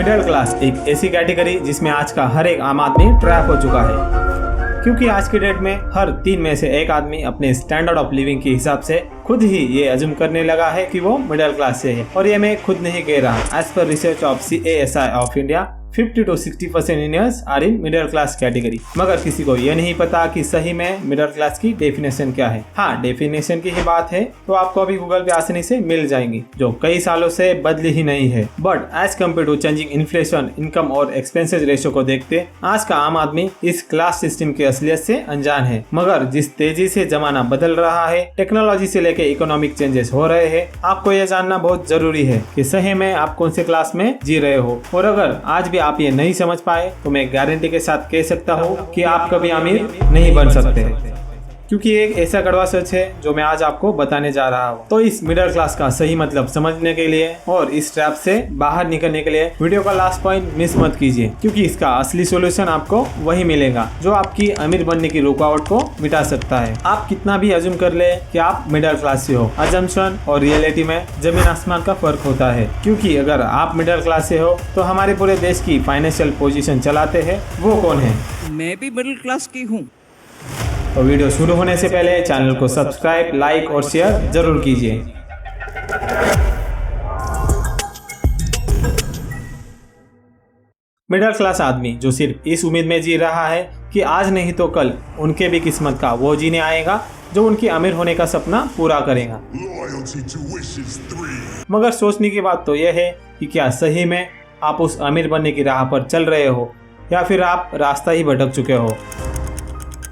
Middle class एक ऐसी category जिसमें आज का हर एक आम आदमी ट्रैप हो चुका है, क्योंकि आज की डेट में हर 3 में से एक आदमी अपने स्टैंडर्ड ऑफ लिविंग के हिसाब से खुद ही ये अज्यूम करने लगा है कि वो मिडिल क्लास से है। और ये मैं खुद नहीं कह रहा। As per research of CASI of India 50 to 60% Indians are in middle class category. मगर किसी को ये नहीं पता कि सही में मिडिल क्लास की डेफिनेशन क्या है। हाँ, डेफिनेशन की ही बात है तो आपको अभी गूगल पे आसानी से मिल जाएंगी, जो कई सालों से बदली ही नहीं है। But as compare to changing inflation, income और एक्सपेंसेस रेशियो को देखते आज का आम आदमी इस क्लास सिस्टम की असलियत से अनजान है। मगर जिस तेजी से जमाना बदल रहा है, टेक्नोलॉजी से लेके इकोनॉमिक चेंजेस हो रहे हैं, आपको यह जानना बहुत जरूरी है कि सही में आप कौन से क्लास में जी रहे हो। और अगर आज भी आप ये नहीं समझ पाए तो मैं गारंटी के साथ कह सकता हूँ कि आप कभी अमीर नहीं बन सकते, क्योंकि एक ऐसा कड़वा सच है जो मैं आज आपको बताने जा रहा हूँ। तो इस मिडिल क्लास का सही मतलब समझने के लिए और इस ट्रैप से बाहर निकलने के लिए वीडियो का लास्ट पॉइंट मिस मत कीजिए, क्योंकि इसका असली सॉल्यूशन आपको वही मिलेगा जो आपकी अमीर बनने की रुकावट को मिटा सकता है। आप कितना भी अज्यूम कर ले कि आप मिडिल क्लास से हो, अजम्पशन और रियलिटी में जमीन आसमान का फर्क होता है। क्योंकि अगर आप मिडिल क्लास से हो तो हमारे पूरे देश की फाइनेंशियल पोजीशन चलाते हैं वो कौन है? मैं भी मिडिल क्लास की हूँ। तो वीडियो शुरू होने से पहले चैनल को सब्सक्राइब, लाइक और शेयर जरूर कीजिए। मिडिल क्लास आदमी जो सिर्फ इस उम्मीद में जी रहा है कि आज नहीं तो कल उनके भी किस्मत का वो जीने आएगा जो उनकी अमीर होने का सपना पूरा करेगा। मगर सोचने की बात तो यह है कि क्या सही में आप उस अमीर बनने की राह पर चल रहे हो या फिर आप रास्ता ही भटक चुके हो।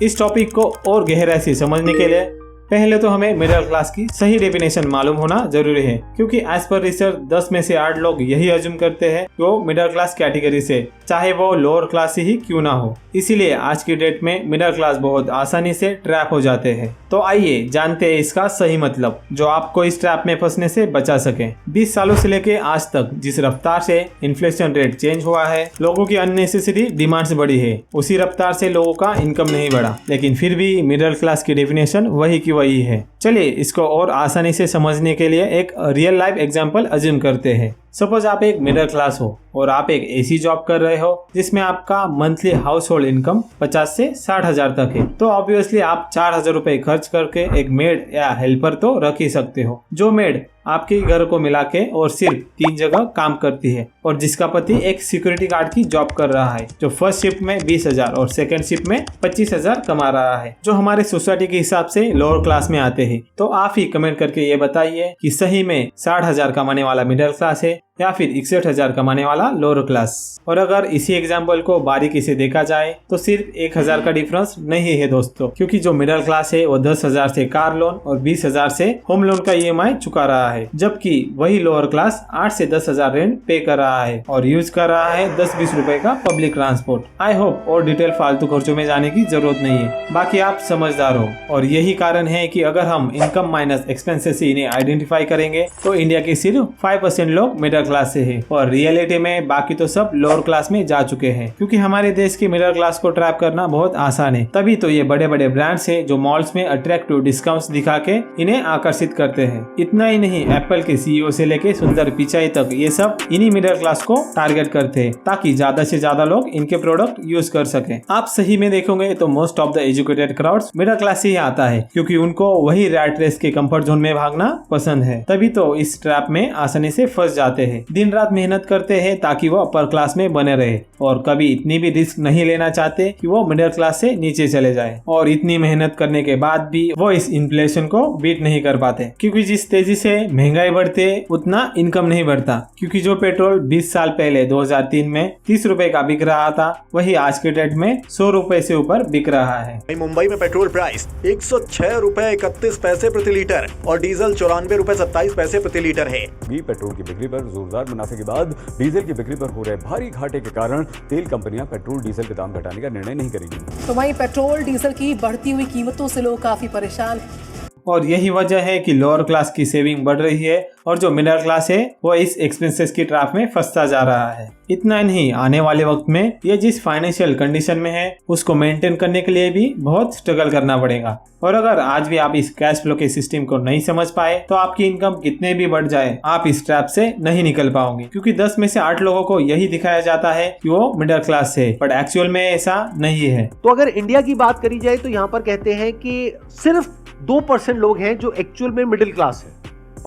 इस टॉपिक को और गहराई से समझने के लिए पहले तो हमें मिडिल क्लास की सही डेफिनेशन मालूम होना जरूरी है, क्योंकि एज पर रिसर्च 10 में से 8 लोग यही अज्यूम करते हैं कि वो मिडिल क्लास कैटेगरी से, चाहे वो लोअर क्लास ही क्यों ना हो। इसीलिए आज की डेट में मिडिल क्लास बहुत आसानी से ट्रैप हो जाते हैं। तो आइए जानते हैं इसका सही मतलब, जो आपको इस ट्रैप में फंसने से बचा सके। 20 सालों से लेके आज तक जिस रफ्तार से इन्फ्लेशन रेट चेंज हुआ है, लोगों की अननेसेसरी डिमांड्स बढ़ी है, उसी रफ्तार से लोगों का इनकम नहीं बढ़ा। लेकिन फिर भी मिडिल क्लास की डेफिनेशन वही की वही है। चलिए इसको और आसानी से समझने के लिए एक रियल लाइफ एग्जांपल अज्यूम करते हैं। सपोज आप एक मिडिल क्लास हो और आप एक ऐसी जॉब कर रहे हो जिसमें आपका मंथली हाउस होल्ड इनकम 50 से 60 हजार तक है। तो ऑब्वियसली आप 4,000 रुपए खर्च करके एक मेड या हेल्पर तो रख ही सकते हो, जो मेड आपके घर को मिला के और सिर्फ 3 जगह काम करती है और जिसका पति एक सिक्योरिटी गार्ड की जॉब कर रहा है, जो फर्स्ट शिफ्ट में 20,000 और सेकंड शिफ्ट में 25,000 कमा रहा है, जो हमारे सोसाइटी के हिसाब से लोअर क्लास में आते हैं। तो आप ही कमेंट करके ये बताइए कि सही में 60,000 कमाने वाला मिडिल क्लास है या फिर 61,000 कमाने वाला लोअर क्लास। और अगर इसी एग्जाम्पल को बारीकी से देखा जाए तो सिर्फ 1,000 का डिफरेंस नहीं है दोस्तों, क्योंकि जो मिडिल क्लास है वो 10,000 से कार लोन और 20,000 से होम लोन का EMI चुका रहा है, जबकि वही लोअर क्लास 8 से 10,000 रेंट पे कर रहा है और यूज कर रहा है 10-20 रुपए का पब्लिक ट्रांसपोर्ट। आई होप और डिटेल फालतू खर्चों में जाने की जरूरत नहीं है, बाकी आप समझदार हो। और यही कारण है कि अगर हम इनकम माइनस एक्सपेंसेस से इन्हें आइडेंटिफाई करेंगे तो इंडिया के सिर्फ 5% लोग मिडिल क्लास से है और रियलिटी में बाकी तो सब लोअर क्लास में जा चुके हैं। क्योंकि हमारे देश के मिडिल क्लास को ट्रैप करना बहुत आसान है, तभी तो ये बड़े बड़े ब्रांड्स है जो मॉल्स में अट्रैक्टिव डिस्काउंट्स दिखा के इन्हें आकर्षित करते हैं। इतना ही नहीं, एप्पल के CEO से लेके सुंदर पिचाई तक ये सब इन्हीं मिडिल क्लास को टारगेट करते हैं, ताकि ज्यादा से ज्यादा लोग इनके प्रोडक्ट यूज कर सके। आप सही में देखोगे तो most of the educated crowds middle class से ही आता है, क्योंकि उनको वही रैट रेस के कंफर्ट जोन में भागना पसंद है। तभी तो इस ट्रैप में आसानी से फंस जाते हैं। दिन रात मेहनत करते हैं ताकि वो अपर क्लास में बने रहे और कभी इतनी भी रिस्क नहीं लेना चाहते कि वो मिडिल क्लास से नीचे चले जाए। और इतनी मेहनत करने के बाद भी वो इस इन्फ्लेशन को बीट नहीं कर पाते, क्योंकि जिस तेजी से महंगाई बढ़ती है उतना इनकम नहीं बढ़ता। क्योंकि जो पेट्रोल 20 साल पहले 2003 में 30 रुपए का बिक रहा था, वही आज के डेट में 100 रुपए से ऊपर बिक रहा है। मुंबई में पेट्रोल प्राइस 106 रुपए 31 पैसे प्रति लीटर और डीजल 94 रुपए 27 पैसे प्रति लीटर है। पेट्रोल की बिक्री पर जोरदार मुनाफे के बाद डीजल की बिक्री पर हो रहे भारी घाटे के कारण तेल कंपनियां पेट्रोल डीजल के दाम घटाने का निर्णय नहीं करेंगी। तो वहीं पेट्रोल डीजल की बढ़ती हुई कीमतों से लोग काफी परेशान हैं। और यही वजह है कि लोअर क्लास की सेविंग बढ़ रही है और जो मिडिल क्लास है वो इस एक्सपेंसेस की ट्रैप में फंसता जा रहा है। इतना नहीं, आने वाले वक्त में ये जिस फाइनेंशियल कंडीशन में है उसको मेंटेन करने के लिए भी बहुत स्ट्रगल करना पड़ेगा। और अगर आज भी आप इस कैश फ्लो के सिस्टम को नहीं समझ पाए तो आपकी इनकम कितने भी बढ़ जाए आप इस ट्रैप से नहीं निकल पाओगे, क्योंकि 10 में से 8 लोगों को यही दिखाया जाता है कि वो मिडिल क्लास है, बट एक्चुअल में ऐसा नहीं है। तो अगर इंडिया की बात करी जाए तो यहाँ पर कहते हैं कि सिर्फ 2% लोग हैं जो एक्चुअल में मिडिल क्लास है।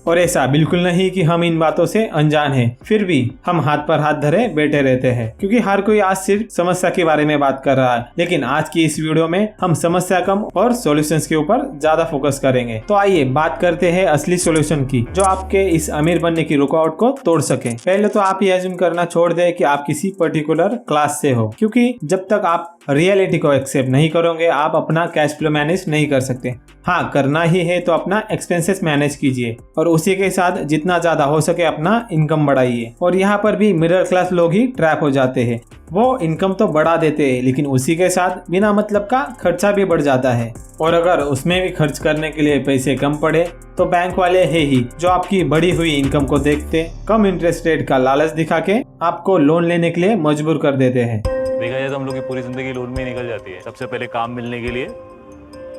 और ऐसा बिल्कुल नहीं कि हम इन बातों से अनजान हैं, फिर भी हम हाथ पर हाथ धरे बैठे रहते हैं, क्योंकि हर कोई आज सिर्फ समस्या के बारे में बात कर रहा है। लेकिन आज की इस वीडियो में हम समस्या कम और सॉल्यूशंस के ऊपर ज्यादा फोकस करेंगे। तो आइए बात करते हैं असली सॉल्यूशन की, जो आपके इस अमीर बनने की रुकावट को तोड़ सके। पहले तो आप ये अज्यूम करना छोड़ दे कि आप किसी पर्टिकुलर क्लास से हो, क्योंकि जब तक आप रियलिटी को एक्सेप्ट नहीं करोगे आप अपना कैश फ्लो मैनेज नहीं कर सकते। हाँ, करना ही है तो अपना एक्सपेंसेस मैनेज कीजिए और उसी के साथ जितना ज्यादा हो सके अपना इनकम बढ़ाइए। और यहाँ पर भी मिडिल क्लास लोग ही ट्रैप हो जाते हैं। वो इनकम तो बढ़ा देते हैं लेकिन उसी के साथ बिना मतलब का खर्चा भी बढ़ जाता है, और अगर उसमें भी खर्च करने के लिए पैसे कम पड़े तो बैंक वाले है ही जो आपकी बढ़ी हुई इनकम को देखते कम इंटरेस्ट रेट का लालच दिखा के आपको लोन लेने के लिए मजबूर कर देते हैं। देखा जाए तो हम लोग की पूरी जिंदगी लोन में ही निकल जाती है। सबसे पहले काम मिलने के लिए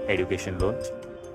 एजुकेशन लोन,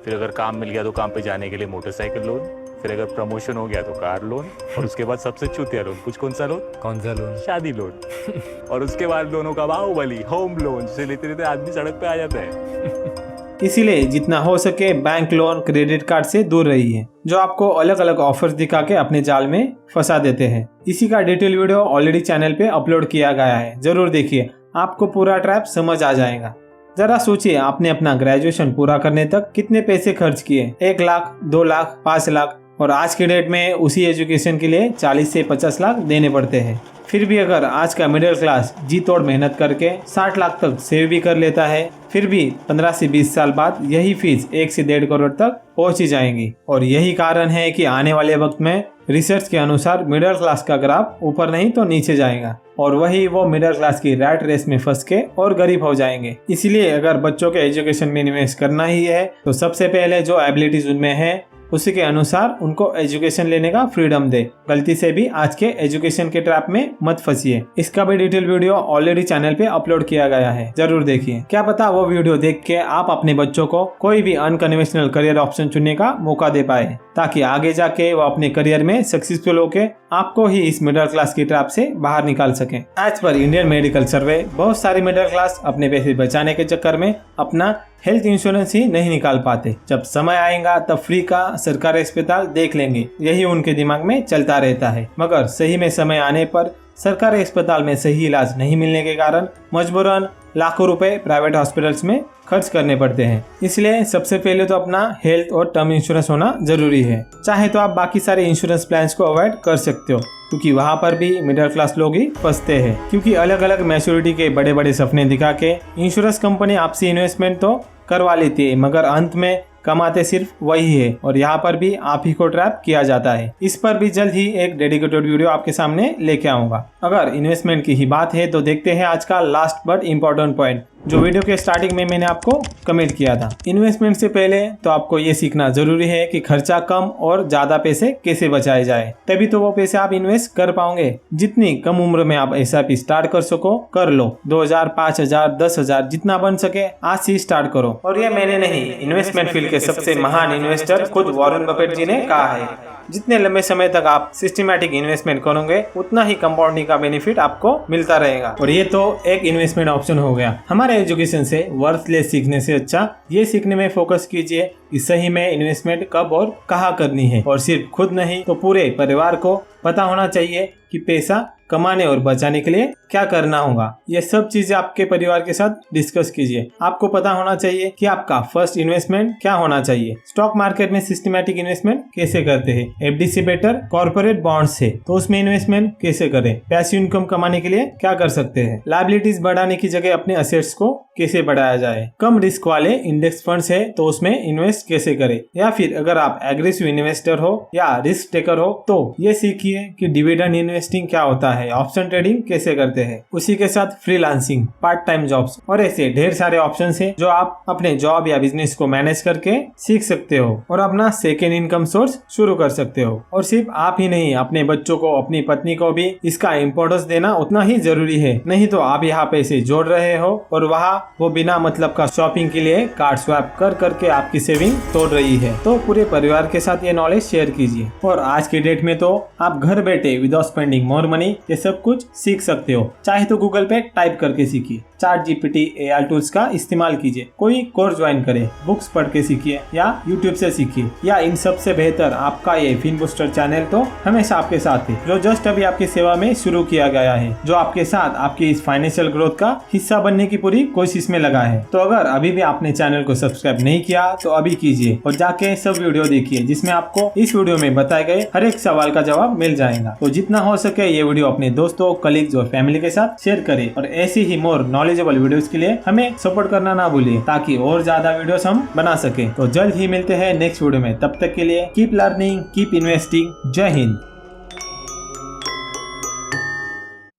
फिर अगर काम मिल गया तो काम पे जाने के लिए मोटरसाइकिल लोन, फिर अगर प्रमोशन हो गया तो कार लोन, और उसके बाद सबसे चूतिया लोन कुछ कौन सा लोन? शादी लोन। और उसके बाद लोनों का बाहुबली होम लोन से लेते लेते आदमी सड़क पे आ जाता है। इसीलिए जितना हो सके बैंक लोन क्रेडिट कार्ड से दूर रहिए, जो आपको अलग अलग ऑफर्स दिखा के अपने जाल में फंसा देते हैं। इसी का डिटेल वीडियो ऑलरेडी चैनल पे अपलोड किया गया है, जरूर देखिए, आपको पूरा ट्रैप समझ आ जाएगा। जरा सोचिए, आपने अपना ग्रेजुएशन पूरा करने तक कितने पैसे खर्च किए? 1 लाख, 2 लाख, 5 लाख, और आज के डेट में उसी एजुकेशन के लिए 40 से 50 लाख देने पड़ते हैं। फिर भी अगर आज का मिडिल क्लास जी तोड़ मेहनत करके 60 लाख तक सेव भी कर लेता है, फिर भी 15 से 20 साल बाद यही फीस 1 से 1.5 करोड़ तक पहुंच ही जाएंगी। और यही कारण है कि आने वाले वक्त में रिसर्च के अनुसार मिडिल क्लास का ग्राफ ऊपर नहीं तो नीचे जाएगा, और वही वो मिडिल क्लास की रैट रेस में फंस के और गरीब हो जाएंगे। इसलिए अगर बच्चों के एजुकेशन में इन्वेस्ट करना ही है तो सबसे पहले जो एबिलिटीज उनमें है उसी के अनुसार उनको एजुकेशन लेने का फ्रीडम दे। गलती से भी आज के एजुकेशन के ट्रैप में मत फंसिए। इसका भी डिटेल वीडियो ऑलरेडी चैनल पे अपलोड किया गया है, जरूर देखिए। क्या पता वो वीडियो देख के आप अपने बच्चों को कोई भी अनकन्वेंशनल करियर ऑप्शन चुनने का मौका दे पाए, ताकि आगे जाके वो अपने करियर में सक्सेसफुल होके आपको ही इस मिडिल क्लास की ट्रैप से बाहर निकाल सके। एज पर इंडियन मेडिकल सर्वे, बहुत सारे मिडिल क्लास अपने पैसे बचाने के चक्कर में अपना हेल्थ इंश्योरेंस ही नहीं निकाल पाते। जब समय आएगा तब फ्री का सरकारी अस्पताल देख लेंगे, यही उनके दिमाग में चलता रहता है। मगर सही में समय आने पर सरकारी अस्पताल में सही इलाज नहीं मिलने के कारण मजबूरन लाखों रुपए प्राइवेट हॉस्पिटल्स में खर्च करने पड़ते हैं। इसलिए सबसे पहले तो अपना हेल्थ और टर्म इंश्योरेंस होना जरूरी है। चाहे तो आप बाकी सारे इंश्योरेंस प्लान्स को अवॉइड कर सकते हो, क्योंकि वहाँ पर भी मिडिल क्लास लोग ही फंसते हैं। क्योंकि अलग अलग मैच्योरिटी के बड़े बड़े सपने दिखा के इंश्योरेंस कंपनी आपसे इन्वेस्टमेंट तो करवा लेती है, मगर अंत में कमाते सिर्फ वही है, और यहाँ पर भी आप ही को ट्रैप किया जाता है। इस पर भी जल्द ही एक डेडिकेटेड वीडियो आपके सामने लेके आऊंगा। अगर इन्वेस्टमेंट की ही बात है तो देखते हैं आज का लास्ट बट इम्पोर्टेंट पॉइंट, जो वीडियो के स्टार्टिंग में मैंने आपको कमेंट किया था। इन्वेस्टमेंट से पहले तो आपको ये सीखना जरूरी है कि खर्चा कम और ज्यादा पैसे कैसे बचाए जाए, तभी तो वो पैसे आप इन्वेस्ट कर पाओगे। जितनी कम उम्र में आप SIP स्टार्ट कर सको कर लो। 2000, 5000, 10,000 जितना बन सके आज से स्टार्ट करो। और ये मैंने नहीं, इन्वेस्टमेंट फील्ड के सबसे महान इन्वेस्टर खुद वॉरेन बफेट जी ने कहा है। जितने लंबे समय तक आप सिस्टमैटिक इन्वेस्टमेंट करोगे उतना ही कंपाउंडिंग का बेनिफिट आपको मिलता रहेगा। और ये तो एक इन्वेस्टमेंट ऑप्शन हो गया। हमारे एजुकेशन से वर्थलेस सीखने से अच्छा ये सीखने में फोकस कीजिए कि सही में इन्वेस्टमेंट कब और कहाँ करनी है। और सिर्फ खुद नहीं तो पूरे परिवार को पता होना चाहिए कि पैसा कमाने और बचाने के लिए क्या करना होगा। ये सब चीजें आपके परिवार के साथ डिस्कस कीजिए। आपको पता होना चाहिए कि आपका फर्स्ट इन्वेस्टमेंट क्या होना चाहिए। स्टॉक मार्केट में सिस्टमैटिक इन्वेस्टमेंट कैसे करते हैं? FD से बेटर कॉर्पोरेट बॉन्ड्स है तो उसमें इन्वेस्टमेंट कैसे करें? पैसिव इनकम कमाने के लिए क्या कर सकते हैं? लायबिलिटीज बढ़ाने की जगह अपने असेट्स को कैसे बढ़ाया जाए? कम रिस्क वाले इंडेक्स फंड्स है तो उसमें इन्वेस्ट कैसे करें? या फिर अगर आप एग्रेसिव इन्वेस्टर हो या रिस्क टेकर हो तो ये सीखिए कि डिविडेंड इन्वेस्टिंग क्या होता है, ऑप्शन ट्रेडिंग कैसे करते सकते हैं। उसी के साथ फ्रीलांसिंग, पार्ट टाइम जॉब्स और ऐसे ढेर सारे ऑप्शन है जो आप अपने जॉब या बिजनेस को मैनेज करके सीख सकते हो और अपना सेकेंड इनकम सोर्स शुरू कर सकते हो। और सिर्फ आप ही नहीं, अपने बच्चों को, अपनी पत्नी को भी इसका इम्पोर्टेंस देना उतना ही जरूरी है। नहीं तो आप यहाँ पैसे जोड़ रहे हो और वहाँ वो बिना मतलब का शॉपिंग के लिए कार्ड स्वैप कर करके आपकी सेविंग तोड़ रही है। तो पूरे परिवार के साथ ये नॉलेज शेयर कीजिए। और आज के डेट में तो आप घर बैठे विदाउट स्पेंडिंग मोर मनी ये सब कुछ सीख सकते हो। चाहे तो गूगल पे टाइप करके सीखिए, ChatGPT AI टूल्स का इस्तेमाल कीजिए, कोई कोर्स ज्वाइन करें, बुक्स पढ़ के सीखिए या यूट्यूब से सीखिए, या इन सब से बेहतर आपका ये फिनबूस्टर चैनल तो हमेशा आपके साथ है, जो जस्ट अभी आपकी सेवा में शुरू किया गया है, जो आपके साथ आपकी इस फाइनेंशियल ग्रोथ का हिस्सा बनने की पूरी कोशिश में लगा है। तो अगर अभी भी आपने चैनल को सब्सक्राइब नहीं किया तो अभी कीजिए और जाके सब वीडियो देखिए, जिसमें आपको इस वीडियो में बताए गए हर एक सवाल का जवाब मिल जाएगा। तो जितना हो सके ये वीडियो अपने दोस्तों, कलीग्स और फैमिली के साथ शेयर करें और ऐसी ही मोर नॉलेजेबल वीडियोस के लिए हमें सपोर्ट करना ना भूलिए, ताकि और ज्यादा वीडियोस हम बना सके। तो जल्द ही मिलते हैं नेक्स्ट वीडियो में। तब तक के लिए कीप लर्निंग, कीप इन्वेस्टिंग। जय हिंद।